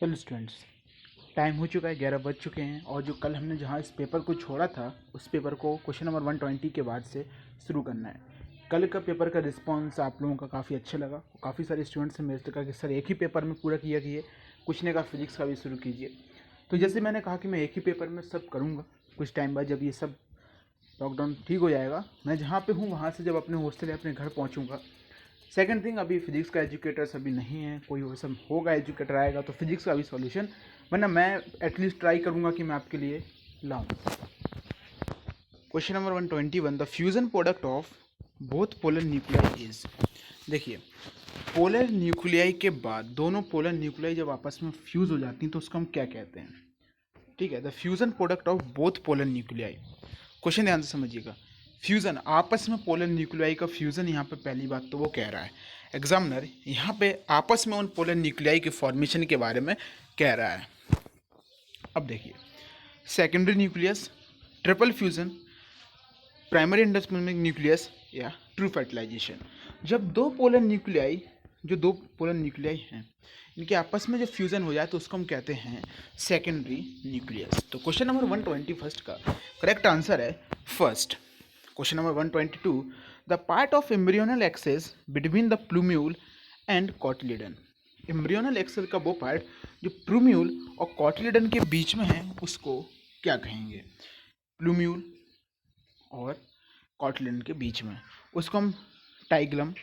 Hello students, time हो चुका है, 11 बज चुके हैं। और जो कल हमने जहाँ इस पेपर को छोड़ा था उस पेपर को क्वेश्चन नंबर 120 के बाद से शुरू करना है। कल का पेपर का रिस्पांस आप लोगों का काफ़ी अच्छा लगा। काफ़ी सारे स्टूडेंट्स ने मेरे से कहा कि सर एक ही पेपर में पूरा किया कीजिए, कुछ ने कहा फिजिक्स का भी शुरू कीजिए। तो जैसे मैंने कहा कि मैं एक ही पेपर में सब करूँगा, कुछ टाइम बाद जब ये सब लॉकडाउन ठीक हो जाएगा, मैं जहाँ पे हूँ वहाँ से जब अपने हॉस्टल या अपने घर पहुँचूँगा। सेकंड थिंग, अभी फिजिक्स का एजुकेटर्स अभी नहीं है, कोई वो सब होगा एजुकेटर आएगा तो फिजिक्स का भी सॉल्यूशन, वरना मैं एटलीस्ट ट्राई करूँगा कि मैं आपके लिए लाऊं। Question number 121, the fusion product of both polar nuclei is. देखिए, पोलर न्यूक्लियाई के बाद दोनों पोलर न्यूक्लियाई जब आपस में फ्यूज हो जाती हैं तो उसको हम क्या कहते हैं? ठीक है, the fusion product of both polar nuclei. Question ध्यान से समझिएगा। फ्यूज़न, आपस में पोलर न्यूक्लियाई का फ्यूज़न, यहाँ पे पहली बात तो वो कह रहा है एग्जामिनर, यहाँ पे आपस में उन पोलर न्यूक्लियाई के फॉर्मेशन के बारे में कह रहा है। अब देखिए, secondary nucleus, triple fusion, primary endospermic nucleus या ट्रू फर्टिलाइजेशन। जब दो पोलर न्यूक्लियाई हैं, इनके आपस में जब फ्यूज़न हो जाए तो उसको हम कहते हैं सेकेंडरी न्यूक्लियस। तो क्वेश्चन नंबर 121 का करेक्ट आंसर है first. Question number 122, the part of embryonal axis between the plumule and cotyledon. Embryonal axis का वो पार्ट जो प्लूम्यूल और कॉटिलिडन के बीच में है उसको क्या कहेंगे? प्लूम्यूल और कॉटिलिडन के बीच में उसको हम टाइग्लम,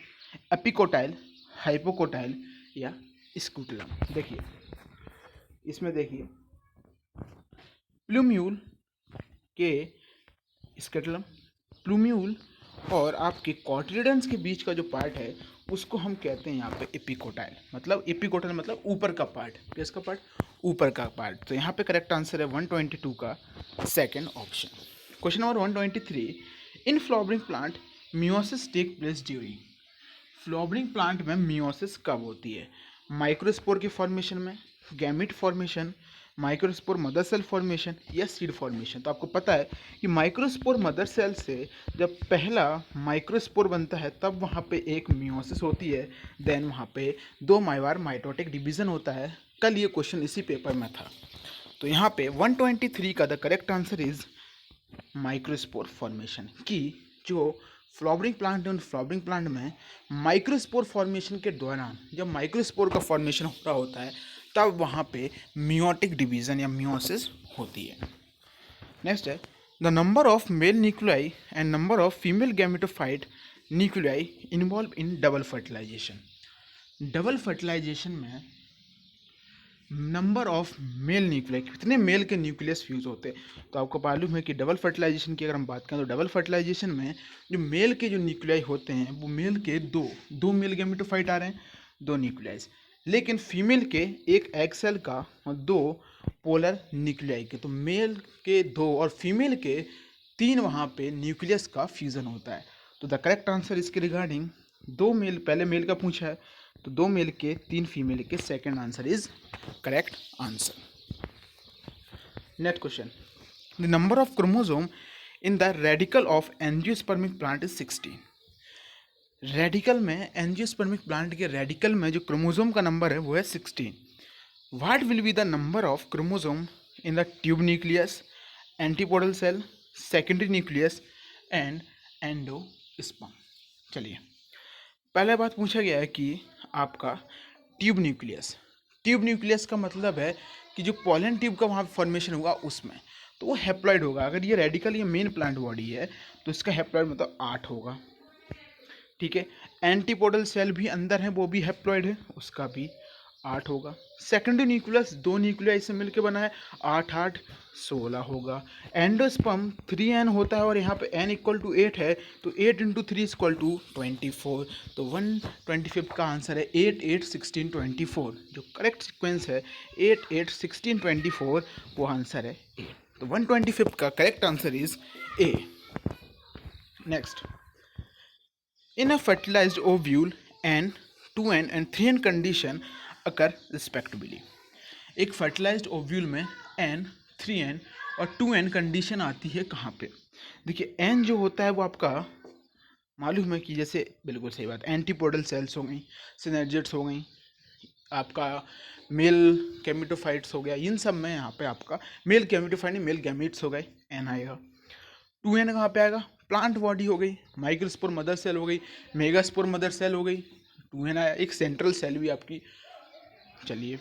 एपिकोटाइल, हाइपोकोटाइल या स्कूटलम। देखिए, इसमें देखिए, प्लूम्यूल के स्केटलम, प्लूम्यूल और आपके कॉटिलिडन्स के बीच का जो पार्ट है उसको हम कहते हैं यहाँ पे एपिकोटाइल। मतलब एपिकोटाइल मतलब ऊपर का पार्ट। किसका पार्ट? ऊपर का पार्ट। तो यहाँ पे करेक्ट आंसर है 122 का second option. Question number 123, in flowering plant meiosis take place during. Flowering plant में मियोसिस कब होती है? माइक्रोस्पोर के फॉर्मेशन में, gamete formation, microspore mother cell formation या सीड फॉर्मेशन। तो आपको पता है कि माइक्रोस्पोर मदर सेल से जब पहला माइक्रोस्पोर बनता है तब वहाँ पे एक मियोसिस होती है, देन वहाँ पे दो बार माइटोटिक डिवीजन होता है। कल ये क्वेश्चन इसी पेपर में था। तो यहाँ पे 123 का the correct answer is microspore formation. की जो फ्लावरिंग प्लांट है उन फ्लावरिंग प्लांट में माइक्रोस्पोर फॉर्मेशन के दौरान जब माइक्रोस्पोर का फॉर्मेशन हो रहा होता है तब वहाँ पे मियोटिक डिवीजन या मियोसिस होती है। नेक्स्ट है, the number of male nuclei and number of female gametophyte nuclei involve in double fertilization. Double fertilization में नंबर ऑफ मेल न्यूक्लियाई, कितने मेल के न्यूक्लियस फ्यूज होते हैं। तो आपको मालूम है कि डबल फर्टिलाइजेशन की अगर हम बात करें तो डबल फर्टिलाइजेशन में जो मेल के जो न्यूक्लियाई होते हैं वो मेल के दो मेल गैमेटोफाइट आ रहे हैं, दो न्यूक्लियाइज। लेकिन फीमेल के एक एग सेल का और दो पोलर न्यूक्लियाई के, तो मेल के दो और फीमेल के तीन वहाँ पे न्यूक्लियस का फ्यूज़न होता है। तो द करेक्ट आंसर इसके रिगार्डिंग दो मेल, पहले मेल का पूछा है तो दो मेल के तीन फीमेल के, second answer is correct answer. Next question, the number of chromosome in the radicle of angiospermic plant is 16। Radicle में, एंजियोस्पर्मिक प्लांट के रेडिकल में जो क्रोमोसोम का नंबर है वो है 16। What will be the number of chromosome in the tube nucleus, antipodal cell, secondary nucleus and endosperm. चलिए, पहले बात पूछा गया है कि आपका ट्यूब न्यूक्लियस, ट्यूब न्यूक्लियस का मतलब है कि जो पॉलन ट्यूब का वहाँ फॉर्मेशन होगा उसमें, तो वो हेप्लॉइड होगा। अगर ये रेडिकल ये मेन प्लांट बॉडी है तो इसका हेप्लॉइड मतलब 8 होगा। ठीक है, एंटीपोडल सेल भी अंदर है, वो भी हेप्लॉइड है, उसका भी 8 होगा। सेकेंडरी न्यूक्लियस दो न्यूक्लियाई से मिलकर बना है, 8 8 16 होगा। एंडोस्पर्म 3n होता है और यहाँ पे n इक्वल टू 8 है, तो 8 इंटू 3 इक्वल टू 24। तो 125 का आंसर है 8 8 16 24। जो करेक्ट सिक्वेंस है 8 8 16 24, वो आंसर है ए। तो 125 का correct answer is a. Next, in a fertilized ovule n 2n and 3n condition occur respectively। एक फर्टिलाइज्ड ओव्यूल में n 3n और 2n कंडीशन आती है कहाँ पे? देखिए, n जो होता है वो आपका मालूम है कि जैसे, बिल्कुल सही बात, एंटीपोडल सेल्स हो गई, सिनर्जिड्स हो गई, आपका मेल गैमेटोफाइट्स हो गया, इन सब में यहाँ पे आपका मेल गैमेटोफाइट नहीं, मेल गैमीट्स हो गए, एन आएगा। 2n कहाँ पे आएगा? प्लांट बॉडी हो गई, माइक्रोस्पोर मदर सेल हो गई, मेगास्पोर मदर सेल हो गई, 2n आया। एक सेंट्रल सेल भी आपकी। चलिए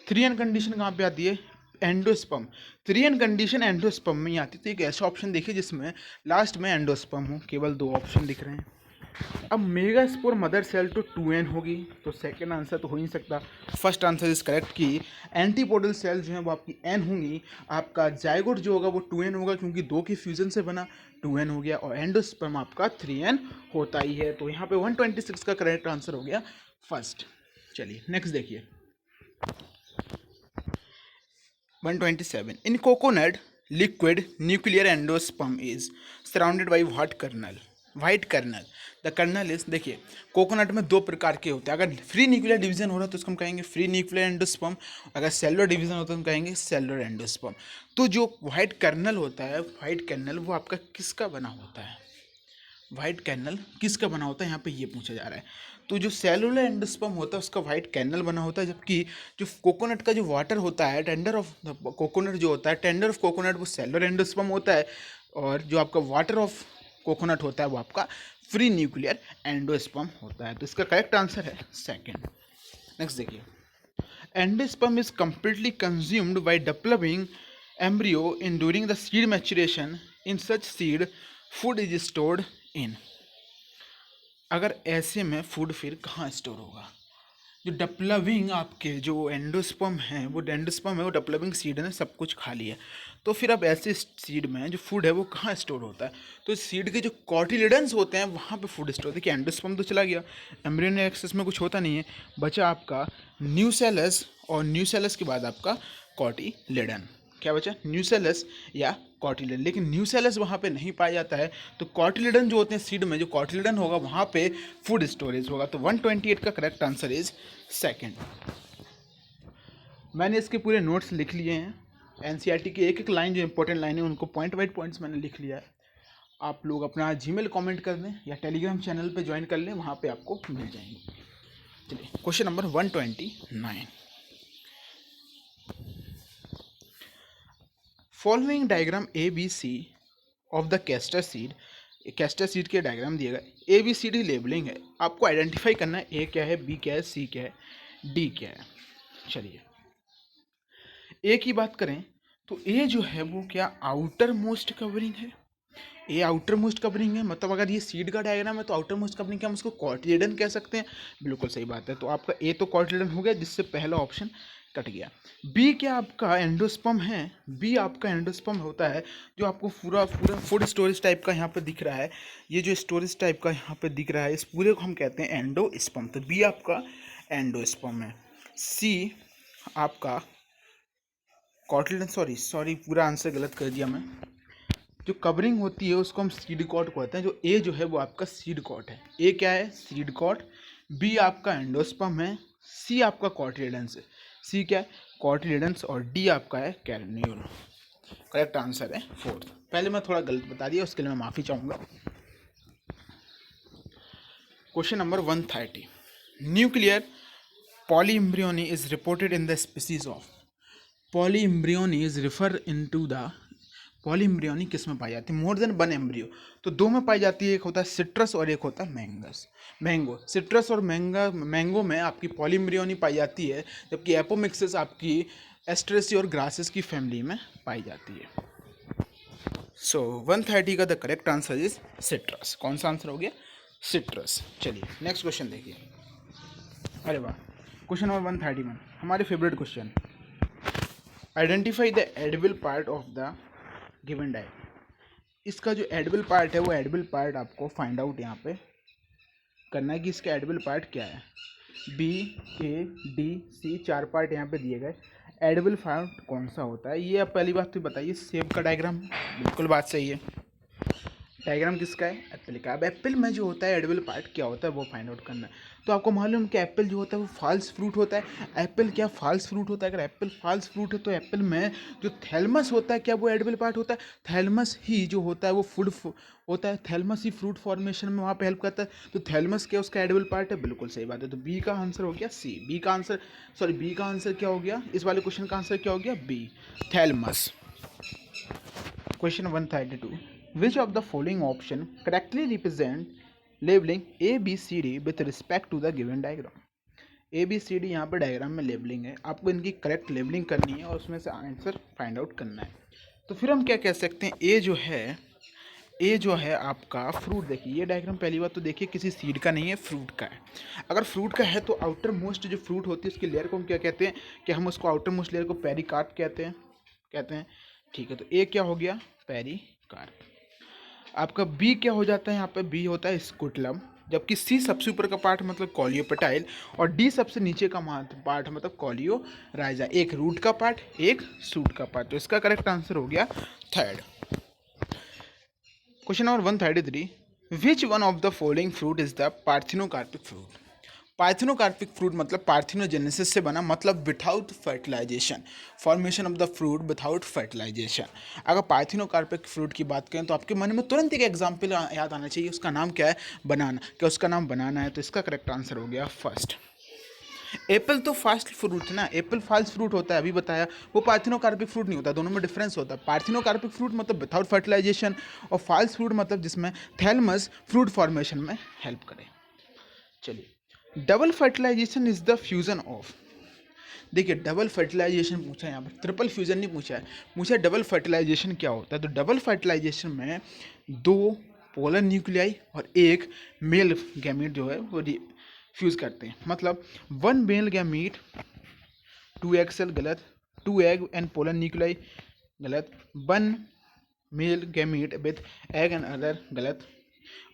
3n कंडीशन कहाँ पे आती है? एंडोस्पर्म। 3n कंडीशन एंडोस्पर्म में ही आती है। तो एक ऐसा ऑप्शन देखिए जिसमें लास्ट में एंडोस्पर्म हो, केवल 2 ऑप्शन दिख रहे हैं। अब मेगास्पोर मदर सेल तो 2n होगी, तो सेकंड आंसर तो हो ही नहीं सकता। फर्स्ट आंसर इज करेक्ट कि एंटीपोडल सेल जो है वो आपकी n होंगी, आपका जाइगोट जो होगा वो 2n होगा क्योंकि 2 के फ्यूजन से बना, 2n हो गया, और एंडोस्पर्म आपका 3n होता ही है। तो यहाँ पे 126 का करेक्ट आंसर हो गया फर्स्ट। चलिए नेक्स्ट देखिए 127। In coconut liquid nuclear endosperm is surrounded by what kernel? White kernel. The kernel is, देखिए कोकोनट में 2 प्रकार के होते हैं। अगर फ्री न्यूक्लियर डिवीजन हो रहा है तो उसको हम कहेंगे फ्री न्यूक्लियर एंडोस्पर्म, अगर सेलुलर डिवीजन होता है तो हम कहेंगे सेलुलर एंडोस्पर्म। तो जो वाइट कर्नल होता है, वाइट कर्नल वो आपका किसका बना होता है? वाइट कर्नल किसका बना होता है, यहाँ पे ये पूछा जा रहा है। तो जो सेलुलर एंडोस्पर्म होता है उसका वाइट कर्नल बना होता है, जबकि जो कोकोनट का जो वाटर होता है, टेंडर ऑफ कोकोनट जो होता है, टेंडर ऑफ कोकोनट वो सेलुलर एंडोस्पर्म होता है, और जो आपका वाटर ऑफ कोकोनट होता है वो आपका फ्री न्यूक्लियर एंडोस्पर्म होता है। तो इसका करेक्ट आंसर है सेकंड। नेक्स्ट देखिए endosperm is completely consumed by developing embryo in during the seed maturation. In such seed food is stored in. अगर ऐसे में फूड फिर कहाँ स्टोर होगा? जो डेवलपिंग आपके जो एंडोस्पर्म है वो डेवलपिंग सीड ने सब कुछ खा लिया, तो फिर अब ऐसे सीड में जो फूड है वो कहाँ स्टोर होता है? तो सीड के जो कॉटिलिडन्स होते हैं वहाँ पे फूड स्टोर होता है। कि एंडोस्पर्म तो चला गया, एम्ब्रियोनिक एक्सेस में कुछ होता नहीं है, बचा आपका न्यूसेलस, और न्यूसेलस के बाद आपका कॉटिलिडन। क्या बचा? न्यूसेलस या कॉटिलिडन। लेकिन न्यूसेलस वहाँ पे नहीं पाया जाता है, तो कॉटिलिडन जो होते हैं सीड में, जो कॉटिलिडन होगा वहाँ पे फूड स्टोरेज होगा। तो 128 का करेक्ट आंसर इज सेकंड। मैंने इसके पूरे नोट्स लिख लिए हैं, एनसीईआरटी की एक एक लाइन जो इंपॉर्टेंट लाइन है उनको पॉइंट वाइज पॉइंट्स मैंने लिख लिया है। आप लोग अपना जीमेल कमेंट कर दें या टेलीग्राम चैनल पे ज्वाइन कर लें, वहाँ पे आपको मिल जाएंगे। चलिए question number 129। Following diagram A B C of the castor seed, castor seed के डायग्राम दिए गए, A B C D labelling है, आपको आइडेंटिफाई करना है ए क्या है, बी क्या है, सी क्या है, डी क्या है। चलिए ए की बात करें तो ए जो है वो क्या आउटर मोस्ट कवरिंग है? ए आउटर मोस्ट कवरिंग है, मतलब अगर ये सीड का डायग्राम है तो आउटर मोस्ट कवरिंग क्या हम उसको कॉटिलिडन कह सकते हैं? बिल्कुल सही बात है। तो आपका ए तो कॉटिलिडन हो गया, जिससे पहला ऑप्शन कट गया। बी क्या आपका एंडोस्पर्म है? बी आपका एंडोस्पर्म होता है, जो आपको पूरा पूरा फूड स्टोरेज टाइप का यहाँ पे दिख रहा है। ये जो स्टोरेज टाइप का यहाँ पे दिख रहा है, इस पूरे को हम कहते हैं एंडोस्पर्म। तो बी आपका एंडोस्पर्म है। सी आपका कॉटिलिडन, सॉरी पूरा आंसर गलत कर दिया मैं। जो कवरिंग होती है उसको हम सीड कॉट कहते हैं। जो ए जो है वो आपका सीड कॉट है। ए क्या है? Seed coat. बी आपका एंडोस्पर्म है। सी आपका कॉटिलिडन्स है। सी क्या है? कॉटिलिडन्स। और डी आपका है कैरन्यूल। करेक्ट आंसर है फोर्थ। पहले मैं थोड़ा गलत बता दिया, उसके लिए मैं माफ़ी चाहूँगा। Question number 130। Nuclear polyembryony is reported in the species of. Polyembryony is refer into the, polyembryony किस में पाई जाती है? मोर देन वन एम्ब्रियो, तो 2 में पाई जाती है। एक होता है सिट्रस और एक होता है मैंगो। सिट्रस और मैंगो में आपकी पॉलीएम्ब्रियोनी पाई जाती है, जबकि एपोमिक्सिस आपकी एस्ट्रेसी और ग्रासेस की फैमिली में पाई जाती है। सो 130 का the correct answer is citrus. कौन सा आंसर हो गया? सिट्रस। चलिए नेक्स्ट क्वेश्चन देखिए। अरे वाह, क्वेश्चन नंबर 131 हमारे favourite question. Identify the edible part of the given diet. इसका जो एडिबल पार्ट है वो एडिबल पार्ट आपको फाइंड आउट यहाँ पे करना है कि इसका एडिबल पार्ट क्या है। बी, ए, डी, सी 4 पार्ट यहाँ पे दिए गए। एडिबल पार्ट कौन सा होता है ये आप पहली बात तो बताइए। सेब का डायग्राम, बिल्कुल बात सही है। डायग्राम किसका है? एप्पल का। अब एप्पल में जो होता है एडिबल पार्ट क्या होता है वो फाइंड आउट करना है। तो आपको मालूम कि एप्पल जो होता है वो फॉल्स फ्रूट होता है। एप्पल क्या फॉल्स फ्रूट होता है? अगर एप्पल फॉल्स फ्रूट है तो एप्पल में जो थैलमस होता है क्या वो एडिबल पार्ट होता है? थैलमस ही जो होता है वो फूड होता है। थैलमस ही फ्रूट फॉर्मेशन में वहाँ पे हेल्प करता है। तो थैलमस क्या उसका एडिबल पार्ट है? बिल्कुल सही बात है। तो बी का आंसर हो गया सी। बी का आंसर बी का आंसर क्या हो गया? इस वाले क्वेश्चन का आंसर क्या हो गया? B, thalamus. Question 132. Which of the following option correctly represent labeling A, B, C, D with respect to the given diagram? A B C D यहाँ पर डायग्राम में लेबलिंग है, आपको इनकी करेक्ट लेबलिंग करनी है और उसमें से आंसर फाइंड आउट करना है। तो फिर हम क्या कह सकते हैं? ए जो है आपका फ्रूट। देखिए ये डायग्राम पहली बात तो देखिए किसी सीड का नहीं है, फ्रूट का है। अगर फ्रूट का है तो आउटर मोस्ट जो फ्रूट होती है उसकी लेयर को हम क्या कहते हैं? कि हम उसको आउटर मोस्ट लेयर को पेरिकार्प कहते हैं। ठीक है, तो ए क्या हो गया? पेरिकार्प। आपका बी क्या हो जाता है? यहाँ पे बी होता है स्कुटलम, जबकि सी सबसे ऊपर का पार्ट मतलब कॉलियोपेटाइल और डी सबसे नीचे का पार्ट मतलब कॉलियोराइजा। एक रूट का पार्ट, एक सूट का पार्ट। तो इसका करेक्ट आंसर हो गया third. Question number 133. Which one of the following fruit is the parthenocarpic fruit? Parthenocarpic fruit मतलब पार्थिनोजेनेसिस से बना, मतलब without fertilization, formation of the fruit without fertilization. अगर पार्थिनोकार्पिक फ्रूट की बात करें तो आपके मन में तुरंत एक एग्जाम्पल याद आना चाहिए, उसका नाम क्या है? बनाना। क्या उसका नाम बनाना है? तो इसका करेक्ट आंसर हो गया फर्स्ट। एप्पल तो फास्ट फ्रूट है ना, एप्पल फास्ट फ्रूट होता है, अभी बताया। वो पार्थिनोकार्पिक फ्रूट नहीं होता, दोनों में डिफरेंस होता है। पार्थिनोकार्पिक फ्रूट मतलब विथाउट फर्टिलाइजेशन और फाल्स फ्रूट मतलब जिसमें थैलमस फ्रूट फॉर्मेशन में हेल्प करे। चलिए, double fertilization is the fusion of. देखिए डबल फर्टिलाइजेशन पूछा है यहाँ पर, ट्रिपल फ्यूजन नहीं पूछा है। पूछा डबल फर्टिलाइजेशन क्या होता है? तो डबल फर्टिलाइजेशन में दो पोलर न्यूक्लियाई और एक मेल गैमीट जो है वो फ्यूज करते हैं। मतलब one male gamete 2 egg cell गलत, 2 egg एंड पोलर न्यूक्लियाई गलत, one male gamete with egg and other गलत,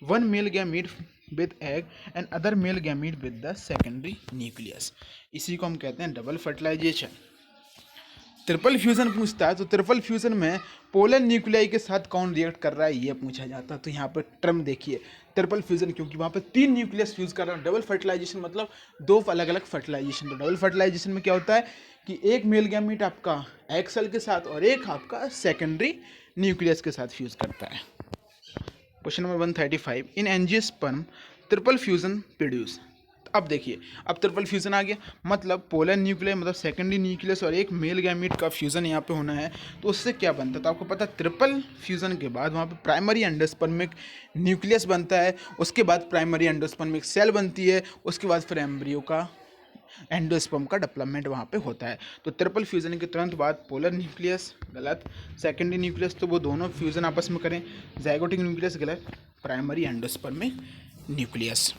one male gamete with egg and other male gamete with the secondary nucleus. इसी को हम कहते हैं डबल फर्टिलाइजेशन। ट्रिपल फ्यूजन पूछता है तो ट्रिपल फ्यूजन में पोलर न्यूक्लियाई के साथ कौन रिएक्ट कर रहा है ये पूछा जाता है। तो यहाँ पर टर्म देखिए ट्रिपल फ्यूजन, क्योंकि वहाँ पे 3 न्यूक्लियस फ्यूज कर रहा है। डबल फर्टिलाइजेशन मतलब 2 अलग अलग फर्टिलाइजेशन। तो डबल फर्टिलाइजेशन में क्या होता है कि एक मेल गैमीट आपका एग सेल के साथ और एक आपका सेकेंडरी न्यूक्लियस के साथ फ्यूज करता है। Question number 135. इन एंजियोस्पर्म ट्रिपल फ्यूजन प्रोड्यूस। अब देखिए, अब ट्रिपल फ्यूजन आ गया, मतलब पोलर न्यूक्लियस मतलब सेकेंडरी न्यूक्लियस और एक मेल गैमीट का फ्यूजन यहाँ पे होना है। तो उससे क्या बनता है? तो आपको पता है ट्रिपल फ्यूजन के बाद वहाँ पे प्राइमरी एंडोस्पर्मिक न्यूक्लियस बनता है, उसके बाद प्राइमरी एंडोस्पर्मिक सेल बनती है, उसके बाद फिर एम्ब्रियो का एंडोस्पर्म का डेवलपमेंट वहाँ पे होता है। तो ट्रिपल फ्यूजन के तुरंत बाद पोलर न्यूक्लियस गलत, सेकेंडरी न्यूक्लियस तो वो दोनों फ्यूजन आपस में करें, जाइगोटिक न्यूक्लियस गलत, primary endospermic nucleus.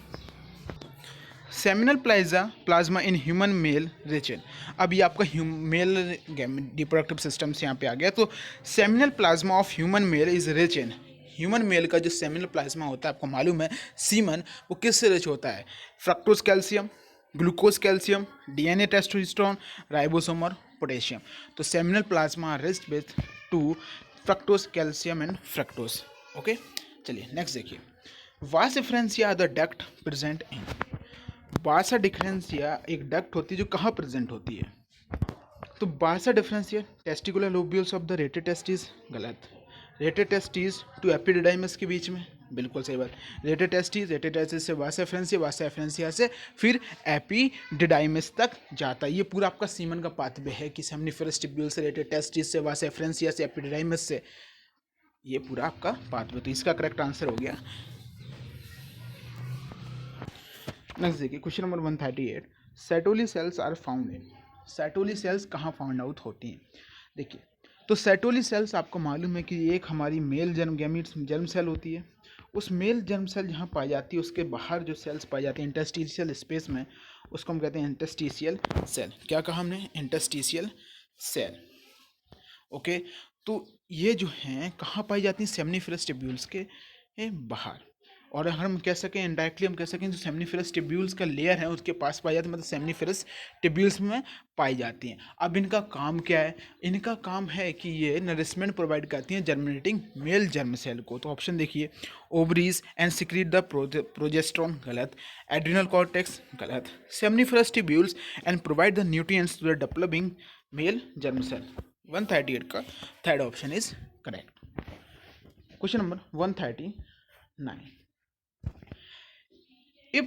Seminal plasma in human male rich in. अब ये आपका मेल रिप्रोडक्टिव सिस्टम से यहाँ पे आ गया। तो seminal plasma of human male is rich in. Human mail का जो सेमिनल प्लाज्मा होता है आपको मालूम है सीमन, वो किससे रिच होता है? Fructose calcium, glucose calcium, DNA testosterone, ribosome और पोटेशियम। तो seminal plasma rich with to fructose calcium and fructose. Okay, चलिए नेक्स्ट देखिए, वास differentia the duct present in. बासा डिफरेंशिया एक डक्ट होती है जो कहाँ प्रेजेंट होती है? तो बासा differentia testicular lobules of the rated testis गलत, रेटेड टेस्टिस टू एपिडिडाइमस के बीच में, बिल्कुल सही बात। रेटेड टेस्टिस से वासा एफ्रेंसिया से फिर एपिडिडाइमस तक जाता है। ये पूरा आपका सीमन का पाथवे है कि सेमनिफेरस टिब्यूल से रेटेड टेस्टिस से वासा एफ्रेंसिया से एपिडिडाइमस से, ये पूरा आपका पाथवे। तो इसका करेक्ट आंसर हो गया। नेक्स्ट देखिए question number 138. Sertoli cells are found in. Sertoli cells कहाँ फाउंड आउट होती हैं? देखिए, तो सेटोली सेल्स आपको मालूम है कि एक हमारी मेल जर्म सेल होती है। उस मेल जर्म सेल जहाँ पाई जाती है उसके बाहर जो सेल्स पाई जाती है इंटरस्टिशियल स्पेस में, उसको हम कहते हैं इंटरस्टिशियल सेल। क्या कहा हमने? Interstitial cell. ओके, तो ये जो हैं कहाँ पाई जाती हैं? सेमनिफेरस ट्यूब्यूल्स के बाहर। और अगर हम कह सकें इनडायरेक्टली हम कह सकें जो सेमनीफेरस टिब्यूल्स का लेयर है उसके पास पाई जाती है, मतलब सेमनीफेरस टिब्यूल्स में पाई जाती हैं। अब इनका काम क्या है? इनका काम है कि ये नरिशमेंट प्रोवाइड करती हैं जर्मिनेटिंग मेल जर्म सेल को। तो ऑप्शन देखिए, ovaries and secrete the progesterone, गलत। एड्रिनल कॉर्टेक्स, गलत। Seminiferous tubules and provide the nutrients to the developing male germ cell. 138 का third option is correct. Question number 139, if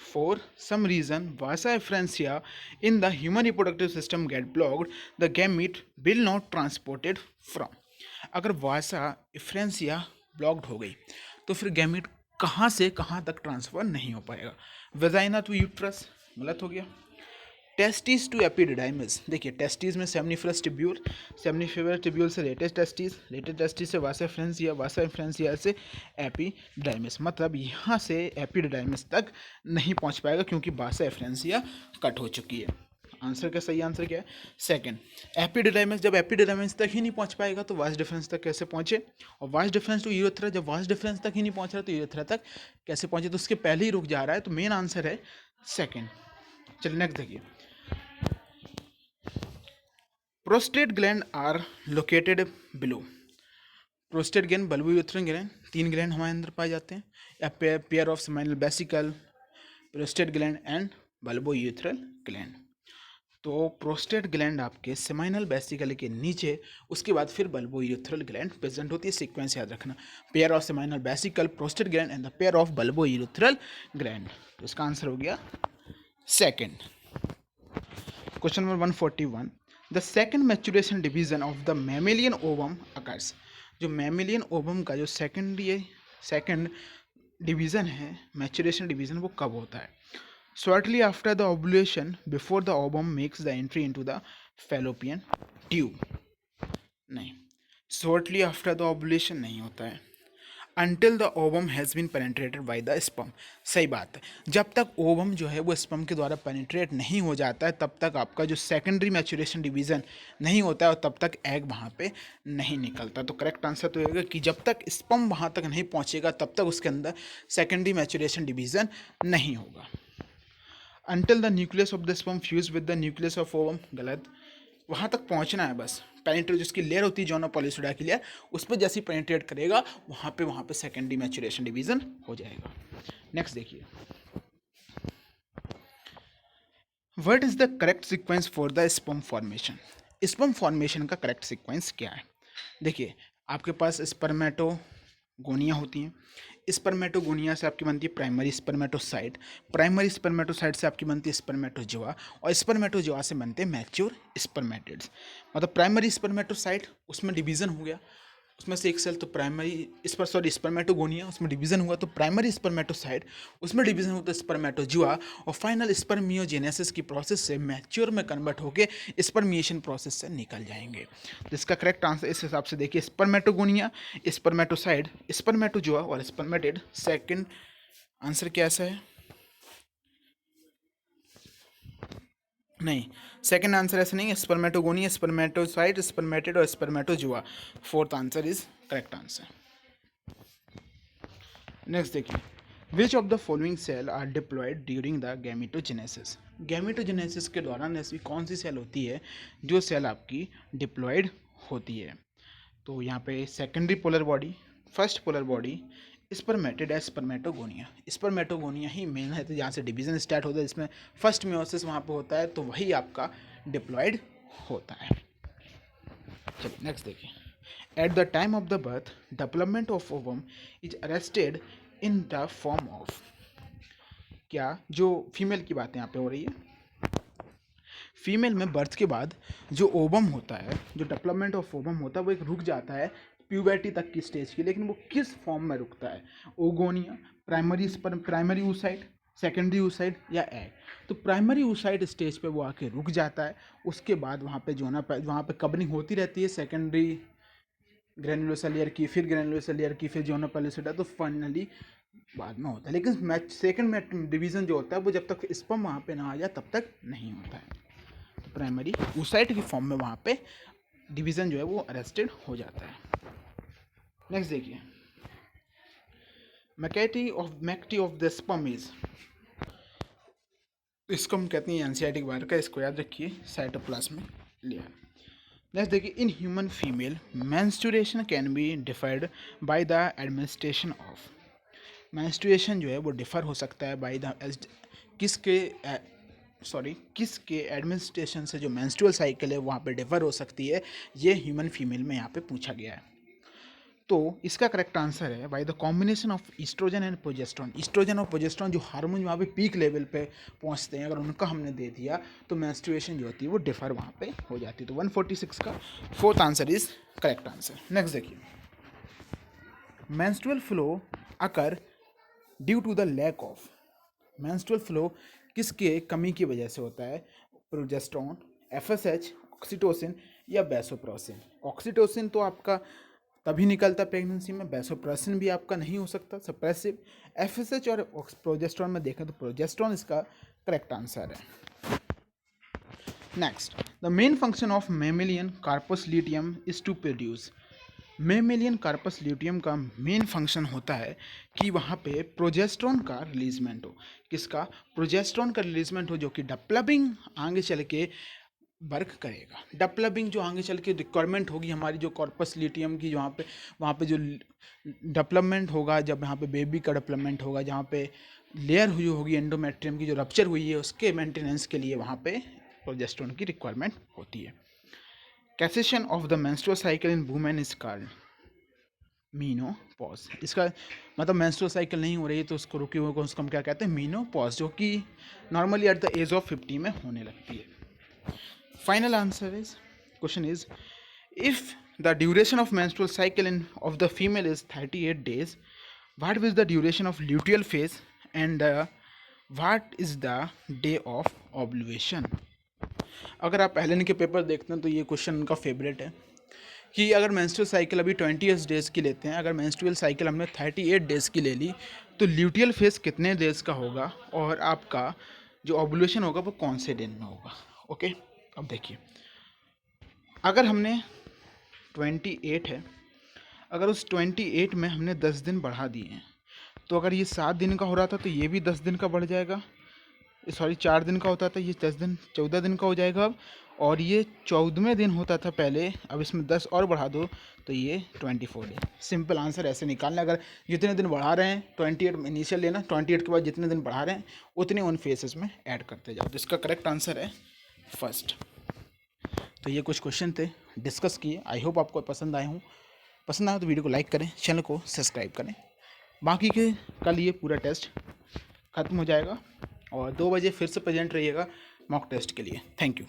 for some reason vasa efferentia in the human reproductive system get blocked, the gamete will not transported from। अगर वासा एफ्रेंसिया blocked हो गई तो फिर gamete कहाँ से कहाँ तक ट्रांसफर नहीं हो पाएगा। वेजाइना टू यूट्रस, गलत हो गया। टेस्टिस टू एपिडिडाइमिस, देखिए टेस्टिस में सेमनीफेरस टिब्यूल से लेटेस्ट टेस्टिस से वासा एफ्रेंसिया से एपिडिडाइमिस, मतलब यहाँ से एपिडिडाइमिस तक नहीं पहुँच पाएगा क्योंकि वासा एफ्रेंसिया कट हो चुकी है। आंसर का सही आंसर क्या है? सेकंड। एपिडिडाइमिस, जब एपिडिडाइमिस तक ही नहीं पहुँच पाएगा तो वास डिफरेंस तक कैसे पहुँचे? और वास डिफरेंस टू यूरेथ्रा, जब वास डिफरेंस तक ही नहीं पहुँच रहा तो यूरेथ्रा तक कैसे पहुँचे? तो उसके पहले ही रुक जा रहा है, तो मेन आंसर है सेकेंड। चलिए नेक्स्ट देखिए, prostate gland are located below. Prostate gland, bulbourethral gland, 3 gland हमारे अंदर पाए जाते हैं, या pair of seminal vesicle, prostate gland and bulbourethral gland. तो प्रोस्टेट ग्लैंड आपके सेमाइनल वेसिकल के नीचे, उसके बाद फिर बल्बोयूरेथ्रल ग्लैंड प्रेजेंट होती है। सीक्वेंस याद रखना, pair of seminal vesicle, prostate gland and the pair of bulbourethral gland. तो इसका आंसर हो गया second. Question number 141, the second maturation division of the mammalian ovum occurs. जो मैमेलियन ओवम का जो सेकेंड डिवीजन है, मैच्यूरेशन डिवीजन, वो कब होता है? Shortly after the ovulation, before the ovum makes the entry into the fallopian tube. नहीं, shortly after the ovulation नहीं होता है। Until the ovum has been penetrated by the sperm. सही बात है, जब तक ओवम जो है वो स्पर्म के द्वारा पेनिट्रेट नहीं हो जाता है तब तक आपका जो सेकेंडरी मैच्यूरेशन डिवीज़न नहीं होता है और तब तक एग वहाँ पे नहीं निकलता। तो करेक्ट आंसर तो होगा कि जब तक स्पर्म वहाँ तक नहीं पहुँचेगा तब तक उसके अंदर सेकेंडरी मैच्यूरेशन डिवीज़न नहीं होगा। Until the nucleus of the sperm fuse with the nucleus of ovum, गलत। वहाँ तक पहुँचना है बस, पेनिट्रेट जिसकी लेयर होती है जोनो पॉलीसोडा की लेयर, उस पर जैसे ही पेनिट्रेट करेगा वहाँ पे सेकेंडरी मैच्यूरेशन डिवीजन हो जाएगा। नेक्स्ट देखिए, what is the correct sequence for the sperm formation. Sperm formation का करेक्ट सीक्वेंस क्या है? देखिए, आपके पास स्पर्मेटोगोनिया होती हैं, स्पर्मेटोगोनिया से आपकी बनती है प्राइमरी स्पर्मेटोसाइट, प्राइमरी स्पर्मेटोसाइट से आपकी बनती है स्पर्मेटोजोआ, और स्पर्मेटोजोआ से बनते हैं मैच्योर स्पर्मेटिड्स। मतलब प्राइमरी स्पर्मेटोसाइट, उसमें डिवीज़न हो गया, उसमें से एक सेल तो स्पर्मेटोगोनिया, उसमें डिवीज़न हुआ तो प्राइमरी स्पर्मेटोसाइट, उसमें डिवीज़न हुआ तो स्पर्मेटोजोआ, और फाइनल स्पर्मियोजेनेसिस की प्रोसेस से मैच्योर में कन्वर्ट होकर स्पर्मिएशन प्रोसेस से निकल जाएंगे। तो इसका करेक्ट आंसर इस हिसाब से देखिए, स्पर्मेटोगोनिया, स्पर्मेटोसाइट, स्पर्मेटोजोआ और स्पर्मेटिड। सेकंड आंसर कैसा है? नहीं, सेकंड आंसर ऐसा नहीं है, स्पर्मेटोगोनिया, स्पर्मेटोसाइट, स्पर्मेटिड और spermatozoa. Fourth answer is correct answer. Next देखिए, which of the following cell are diploid during the gametogenesis. Gametogenesis के दौरान ऐसी कौन सी सेल होती है जो सेल आपकी डिप्लॉयड होती है? तो यहाँ पे secondary polar body, first polar body, spermatid है, स्पर्मेटोगोनिया ही मेन है, तो जहाँ से डिवीजन स्टार्ट होता है, जिसमें फर्स्ट मियोसिस वहाँ पे होता है, तो वही आपका डिप्लॉयड होता है। चलिए नेक्स्ट देखिए, at the time of the birth development of ovum is arrested in the form of. क्या जो फीमेल की बात यहाँ पे हो रही है, फीमेल में बर्थ के बाद जो ओवम होता है, जो डेवलपमेंट ऑफ ओवम होता है, वो एक रुक जाता है प्यूबर्टी तक की स्टेज की, लेकिन वो किस फॉर्म में रुकता है? Oogonia, primary oocyte, secondary oocyte या एग? तो प्राइमरी oocyte स्टेज पे वो आके रुक जाता है, उसके बाद वहाँ पे जो है ना, वहाँ पे कवरिंग होती रहती है सेकेंडरी ग्रेनुलोसा लेयर की, फिर ग्रेनुलोसा लेयर की, फिर जोनो पैलिसिडा, तो फाइनली बाद में होता है। लेकिन सेकेंड डिवीजन जो होता है वो जब तक स्पर्म वहाँ पे ना आ जाए तब तक नहीं होता है। तो प्राइमरी oocyte की फॉर्म में वहाँ पे डिवीजन जो है वो अरेस्टेड हो जाता है। नेक्स्ट देखिए, मैकेटी ऑफ द स्पर्म इज, इसको हम कहते हैं एनसीईआरटी के बाहर का, इसको याद रखिए, साइटोप्लाज्म में लिया। नेक्स्ट देखिए, in human female menstruation can be deferred by the administration of, menstruation जो है वो डिफ़र हो सकता है बाय द किसके एडमिनिस्ट्रेशन से जो मेंस्ट्रुअल साइकिल है वहाँ पे डिफ़र हो सकती है, ये ह्यूमन फीमेल में यहाँ पे पूछा गया है। तो इसका करेक्ट आंसर है by the combination of estrogen and progesterone. Estrogen और प्रोजेस्टेरोन जो हार्मोन वहाँ पे पीक लेवल पे पहुँचते हैं, अगर उनका हमने दे दिया तो मेंस्ट्रुएशन जो होती है वो डिफ़र वहाँ पे हो जाती है। तो 146 का fourth answer is correct answer. Next देखिए, menstrual flow occur due to the lack of, menstrual flow किसके कमी की वजह से होता है, प्रोजेस्टेरोन, एफएसएच, ऑक्सीटोसिन या वैसोप्रेसिन। ऑक्सीटोसिन तो आपका तभी निकलता प्रेगनेंसी में, वैसोप्रेसिन भी आपका नहीं हो सकता, सप्रेसिव। एफएसएच और प्रोजेस्टेरोन में देखें तो प्रोजेस्टेरोन इसका करेक्ट आंसर है। Next, the main function of mammalian corpus luteum is to produce, mammalian corpus luteum का मेन फंक्शन होता है कि वहाँ पे प्रोजेस्टेरोन का रिलीजमेंट हो। किसका? प्रोजेस्टेरोन का रिलीजमेंट हो, जो कि डेवलपिंग आगे चल के वर्क करेगा। डेवलपिंग जो आगे चल के रिक्वायरमेंट होगी हमारी जो कॉर्पस ल्यूटियम की, वहाँ पे जो डेवलपमेंट होगा, जब यहाँ पे बेबी का डेवलपमेंट होगा, जहाँ पे लेयर हुई होगी एंडोमेट्रियम की जो रप्चर हुई है, उसके मेंटेनेंस के लिए वहाँ पे प्रोजेस्टेरोन की रिक्वायरमेंट होती है। Cassation of the menstrual cycle in women is called menopause. इसका मतलब मेंस्ट्रुअल साइकिल नहीं हो रही है तो उसको रुके हुए को उसको हम क्या कहते हैं, मीनोपॉज, जो कि normally at the age of 50 में होने लगती है। Final answer is, question is, if the duration of menstrual cycle in of the female is 38 days, what is the duration of luteal phase and what is the day of ovulation. अगर आप Elon के paper देखते हैं तो ये question उनका favourite है कि अगर मेंस्ट्रुअल साइकिल अभी 20 डेज़ की लेते हैं, अगर मेंस्ट्रुअल साइकिल हमने 38 डेज़ की ले ली तो ल्यूटियल फेज कितने डेज़ का होगा और आपका जो ओव्यूलेशन होगा वो कौन से दिन में होगा। ओके, अब देखिए, अगर हमने 28 है, अगर उस 28 में हमने 10 दिन बढ़ा दिए हैं, तो अगर ये 7 दिन का हो रहा था तो ये भी 10 दिन का बढ़ जाएगा, सॉरी 4 दिन का होता था, ये 10 दिन 14 दिन का हो जाएगा अब, और ये 14वें दिन होता था पहले, अब इसमें 10 और बढ़ा दो तो ये 24 डे। सिंपल आंसर ऐसे निकालना, अगर जितने दिन बढ़ा रहे हैं 28 इनिशियल लेना, 28 के बाद जितने दिन बढ़ा रहे हैं उतने उन फेसेस में ऐड करते जाओ। तो इसका करेक्ट आंसर है फर्स्ट। तो ये कुछ क्वेश्चन थे, डिस्कस किए, आई होप आपको पसंद आए हों। पसंद आए तो वीडियो को लाइक करें, चैनल को सब्सक्राइब करें। बाकी के कल ये पूरा टेस्ट ख़त्म हो जाएगा और 2 बजे फिर से प्रेजेंट रहिएगा मॉक टेस्ट के लिए। Thank you.